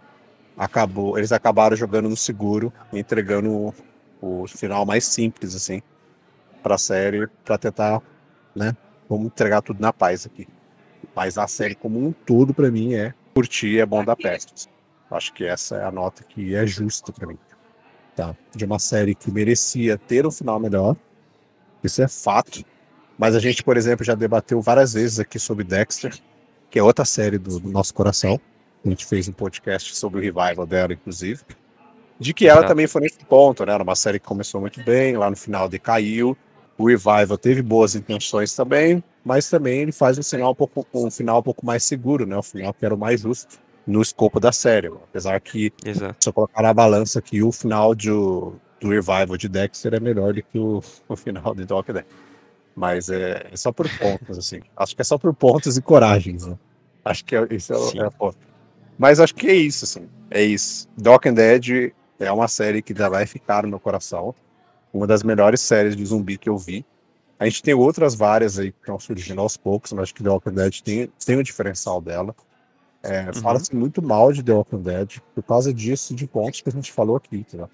eles acabaram jogando no seguro, entregando o final mais simples, assim, pra série, pra tentar, né, vamos entregar tudo na paz aqui. Mas a série como um todo, pra mim, curtir, é bom da peste. Acho que essa é a nota que é justa pra mim. Tá? De uma série que merecia ter um final melhor, isso é fato. Mas a gente, por exemplo, já debateu várias vezes aqui sobre Dexter, que é outra série do nosso coração. A gente fez um podcast sobre o revival dela, inclusive. De que ela também foi nesse ponto, né? Era uma série que começou muito bem, lá no final decaiu. O revival teve boas intenções também, mas também ele faz um final um final um pouco mais seguro, né? O final que era o mais justo no escopo da série. Apesar que, se eu colocar na balança aqui, o final do revival de Dexter é melhor do que o final de The Walking Dead. Mas é só por pontos, assim. Acho que é só por pontos e coragens, né? Acho que isso é a ponto. Mas acho que é isso, assim. É isso. The Walking Dead é uma série que já vai ficar no meu coração. Uma das melhores séries de zumbi que eu vi. A gente tem outras várias aí que estão surgindo aos poucos, mas acho que The Walking Dead tem o diferencial dela. Fala-se muito mal de The Walking Dead por causa disso, de pontos que a gente falou aqui, tá?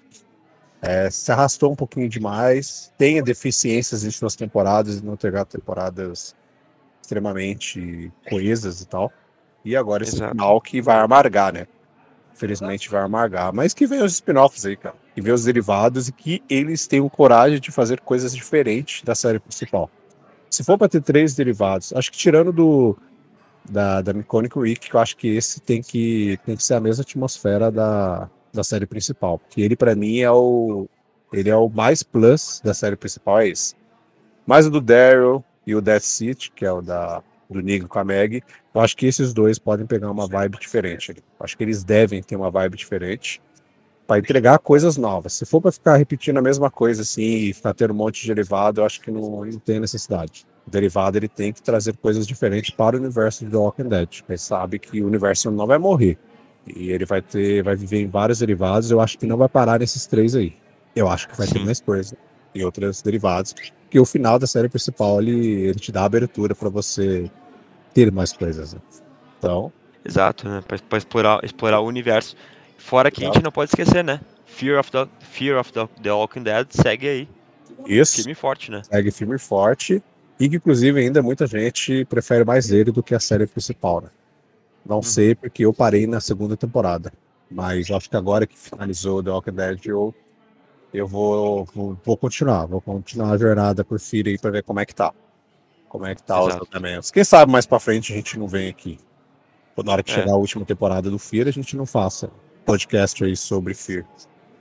Se arrastou um pouquinho demais, tem deficiências em suas temporadas, não ter temporadas extremamente coesas e tal. E agora esse final que vai amargar, né? Infelizmente vai amargar. Mas que vem os spin-offs aí, cara. Que vem os derivados e que eles tenham coragem de fazer coisas diferentes da série principal. Se for pra ter 3 derivados, acho que tirando da Mechanic Rick, que eu acho que esse tem que ser a mesma atmosfera da série principal. Porque ele, pra mim, é o Ele é o mais plus da série principal, é esse. Mas o do Daryl e o Death City, que é o do Negan com a Maggie, eu acho que esses dois podem pegar uma vibe diferente. Eu acho que eles devem ter uma vibe diferente para entregar coisas novas. Se for para ficar repetindo a mesma coisa assim e ficar tendo um monte de derivado, eu acho que não tem necessidade. O derivado ele tem que trazer coisas diferentes para o universo de The Walking Dead. Ele sabe que o universo não vai morrer. E ele vai viver em vários derivados. Eu acho que não vai parar nesses 3 aí. Eu acho que vai ter mais coisa e outros derivados. Porque o final da série principal ele te dá abertura para você ter mais coisas. Né? Então. Exato, né? Pra explorar o universo. Fora que a gente não pode esquecer, né? Fear of the Walking Dead segue aí. Isso. Firme e forte, né? Segue firme e forte. E que, inclusive, ainda muita gente prefere mais ele do que a série principal, né? Não sei, porque eu parei na segunda temporada. Mas acho que agora que finalizou The Walking Dead, eu vou continuar. Vou continuar a jornada por Fear aí pra ver como é que tá. Como é que tá os tratamentos. Quem sabe mais pra frente a gente não vem aqui. Na hora que chegar a última temporada do Fear, a gente não faça podcast aí sobre Fear.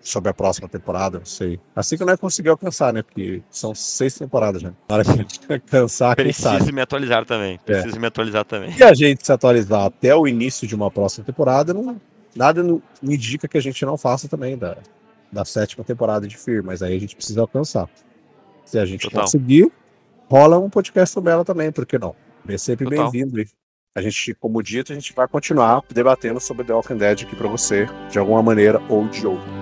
Sobre a próxima temporada, não sei. Assim que eu não ia conseguir alcançar, né? Porque são 6 temporadas, né? Na hora que a gente alcançar, quem sabe. Preciso me atualizar também. Me atualizar também. E a gente se atualizar até o início de uma próxima temporada, nada me indica que a gente não faça também da 7ª temporada de Fear, mas aí a gente precisa alcançar. Se a gente conseguir, rola um podcast sobre ela também, por que não? É sempre bem-vindo. A gente, como dito, a gente vai continuar debatendo sobre The Walking Dead aqui pra você, de alguma maneira ou de outra.